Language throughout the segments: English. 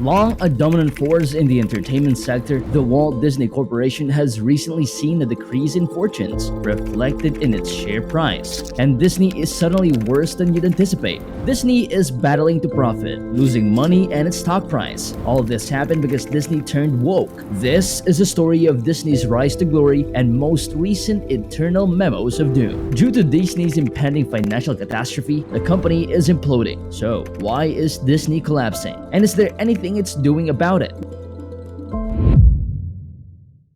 Long a dominant force in the entertainment sector, the Walt Disney Corporation has recently seen a decrease in fortunes, reflected in its share price. And Disney is suddenly worse than you'd anticipate. Disney is battling to profit, losing money and its stock price. All of this happened because Disney turned woke. This is a story of Disney's rise to glory and most recent internal memos of doom. Due to Disney's impending financial catastrophe, the company is imploding. So, why is Disney collapsing? And is there anything it's doing about it?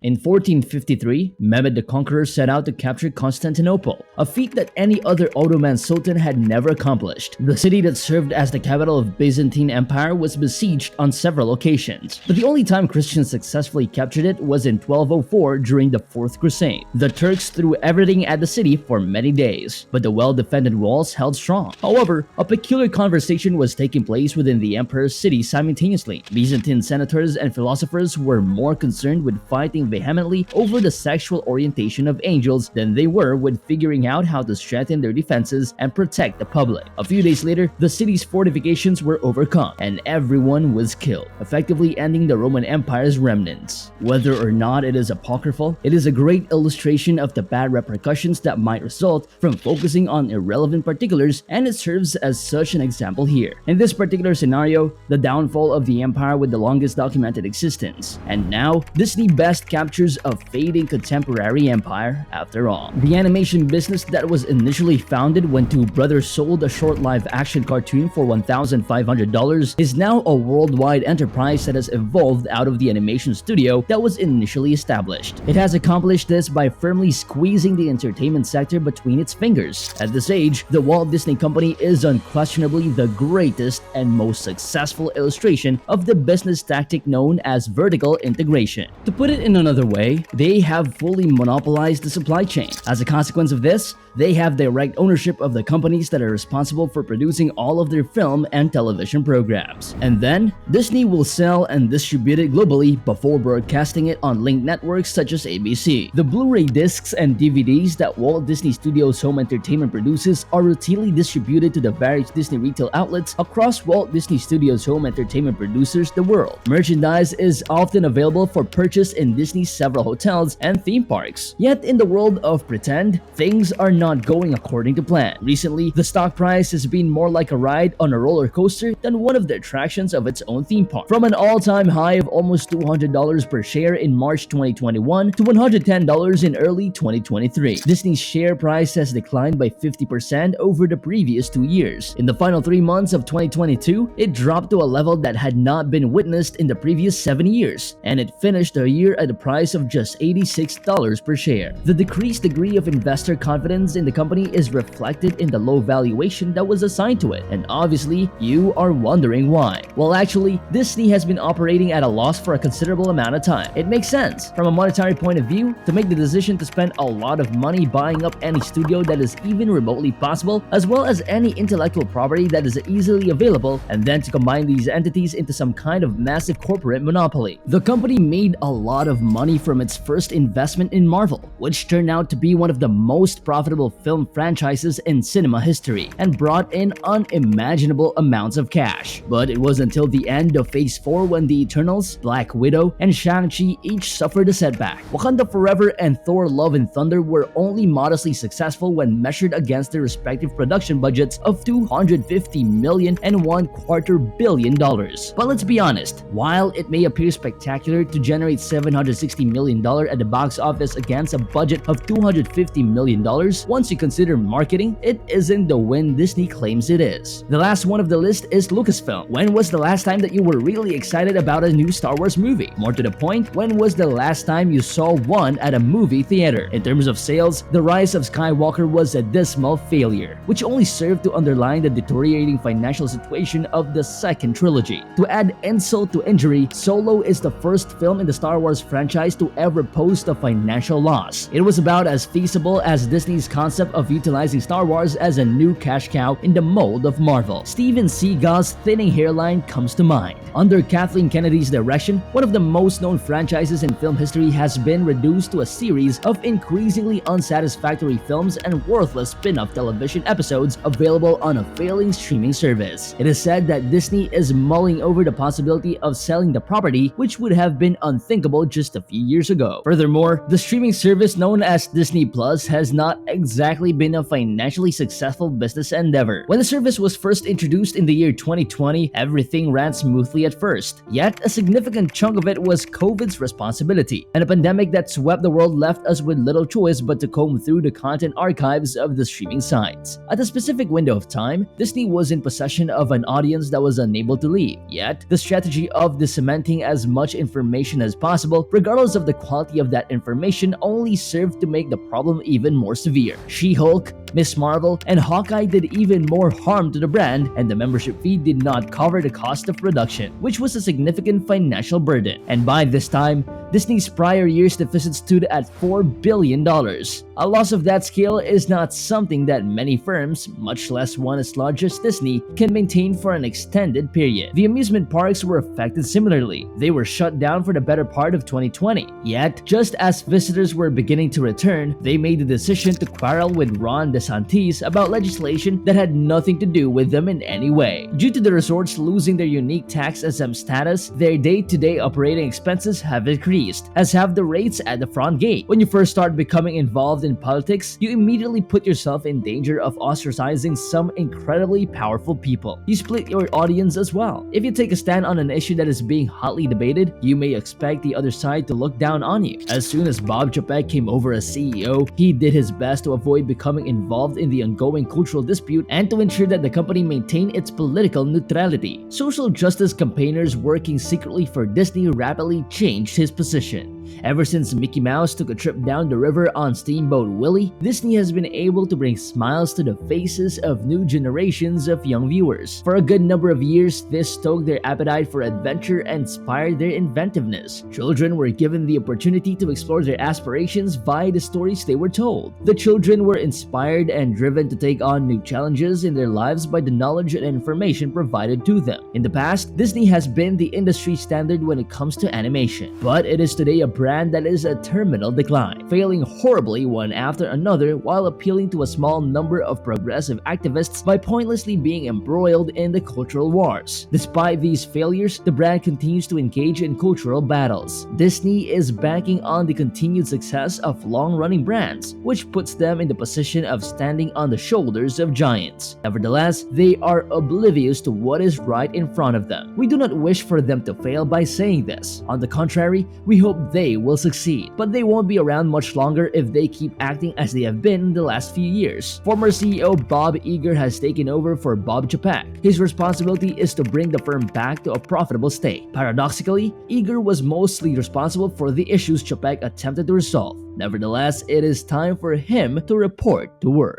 In 1453, Mehmed the Conqueror set out to capture Constantinople, a feat that any other Ottoman Sultan had never accomplished. The city that served as the capital of Byzantine Empire was besieged on several occasions, but the only time Christians successfully captured it was in 1204 during the Fourth Crusade. The Turks threw everything at the city for many days, but the well-defended walls held strong. However, a peculiar conversation was taking place within the emperor's city simultaneously. Byzantine senators and philosophers were more concerned with fighting vehemently over the sexual orientation of angels than they were with figuring out how to strengthen their defenses and protect the public. A few days later, the city's fortifications were overcome and everyone was killed, effectively ending the Roman Empire's remnants. Whether or not it is apocryphal, it is a great illustration of the bad repercussions that might result from focusing on irrelevant particulars, and it serves as such an example here. In this particular scenario, the downfall of the empire with the longest documented existence. And now, Disney best captures a fading contemporary empire after all. The animation business that was initially founded when two brothers sold a short live-action cartoon for $1,500 is now a worldwide enterprise that has evolved out of the animation studio that was initially established. It has accomplished this by firmly squeezing the entertainment sector between its fingers. At this age, the Walt Disney Company is unquestionably the greatest and most successful illustration of the business tactic known as vertical integration. To put it in another way, they have fully monopolized the supply chain. As a consequence of this, they have direct ownership of the companies that are responsible for producing all of their film and television programs. And then, Disney will sell and distribute it globally before broadcasting it on linked networks such as ABC. The Blu-ray discs and DVDs that Walt Disney Studios Home Entertainment produces are routinely distributed to the various Disney retail outlets across Walt Disney Studios Home Entertainment producers the world. Merchandise is often available for purchase in Disney's several hotels and theme parks. Yet in the world of pretend, things are not going according to plan. Recently, the stock price has been more like a ride on a roller coaster than one of the attractions of its own theme park. From an all-time high of almost $200 per share in March 2021 to $110 in early 2023, Disney's share price has declined by 50% over the previous 2 years. In the final 3 months of 2022, it dropped to a level that had not been witnessed in the previous 7 years, and it finished the year at a price of just $86 per share. The decreased degree of investor confidence in the company is reflected in the low valuation that was assigned to it, and obviously, you are wondering why. Well, actually, Disney has been operating at a loss for a considerable amount of time. It makes sense, from a monetary point of view, to make the decision to spend a lot of money buying up any studio that is even remotely possible, as well as any intellectual property that is easily available, and then to combine these entities into some kind of massive corporate monopoly. The company made a lot of money from its first investment in Marvel, which turned out to be one of the most profitable film franchises in cinema history, and brought in unimaginable amounts of cash. But it was until the end of Phase 4 when the Eternals, Black Widow, and Shang-Chi each suffered a setback. Wakanda Forever and Thor Love and Thunder were only modestly successful when measured against their respective production budgets of $250 million and $250 million. But let's be honest, while it may appear spectacular to generate $760 million at the box office against a budget of $250 million, once you consider marketing, it isn't the win Disney claims it is. The last one of the list is Lucasfilm. When was the last time that you were really excited about a new Star Wars movie? More to the point, when was the last time you saw one at a movie theater? In terms of sales, The Rise of Skywalker was a dismal failure, which only served to underline the deteriorating financial situation of the second trilogy. To add insult to injury, Solo is the first film in the Star Wars franchise franchise to ever post a financial loss. It was about as feasible as Disney's concept of utilizing Star Wars as a new cash cow in the mold of Marvel. Steven Seagal's thinning hairline comes to mind. Under Kathleen Kennedy's direction, one of the most known franchises in film history has been reduced to a series of increasingly unsatisfactory films and worthless spin-off television episodes available on a failing streaming service. It is said that Disney is mulling over the possibility of selling the property, which would have been unthinkable just a few years ago. Furthermore, the streaming service known as Disney Plus has not exactly been a financially successful business endeavor. When the service was first introduced in the year 2020, everything ran smoothly at first. Yet, a significant chunk of it was COVID's responsibility, and a pandemic that swept the world left us with little choice but to comb through the content archives of the streaming sites. At a specific window of time, Disney was in possession of an audience that was unable to leave. Yet, the strategy of disseminating as much information as possible, regardless of the quality of that information, only served to make the problem even more severe. She-Hulk, Ms. Marvel, and Hawkeye did even more harm to the brand, and the membership fee did not cover the cost of production, which was a significant financial burden. And by this time, Disney's prior year's deficit stood at $4 billion. A loss of that scale is not something that many firms, much less one as large as Disney, can maintain for an extended period. The amusement parks were affected similarly. They were shut down for the better part of 2020. Yet, just as visitors were beginning to return, they made the decision to quarrel with Ron DeSantis about legislation that had nothing to do with them in any way. Due to the resorts losing their unique tax-exempt status, their day-to-day operating expenses have increased, as have the rates at the front gate. When you first start becoming involved in politics, you immediately put yourself in danger of ostracizing some incredibly powerful people. You split your audience as well. If you take a stand on an issue that is being hotly debated, you may expect the other side to look down on you. As soon as Bob Chapek came over as CEO, he did his best to avoid becoming involved in the ongoing cultural dispute and to ensure that the company maintained its political neutrality. Social justice campaigners working secretly for Disney rapidly changed his position. Ever since Mickey Mouse took a trip down the river on Steamboat Willie, Disney has been able to bring smiles to the faces of new generations of young viewers. For a good number of years, this stoked their appetite for adventure and inspired their inventiveness. Children were given the opportunity to explore their aspirations via the stories they were told. The children were inspired and driven to take on new challenges in their lives by the knowledge and information provided to them. In the past, Disney has been the industry standard when it comes to animation, but it is today a brand that is a terminal decline, failing horribly one after another while appealing to a small number of progressive activists by pointlessly being embroiled in the cultural wars. Despite these failures, the brand continues to engage in cultural battles. Disney is banking on the continued success of long-running brands, which puts them in the position of standing on the shoulders of giants. Nevertheless, they are oblivious to what is right in front of them. We do not wish for them to fail by saying this. On the contrary, we hope they will succeed, but they won't be around much longer if they keep acting as they have been the last few years. Former CEO Bob Iger has taken over for Bob Chapek. His responsibility is to bring the firm back to a profitable state. Paradoxically, Iger was mostly responsible for the issues Chapek attempted to resolve. Nevertheless, it is time for him to report to work.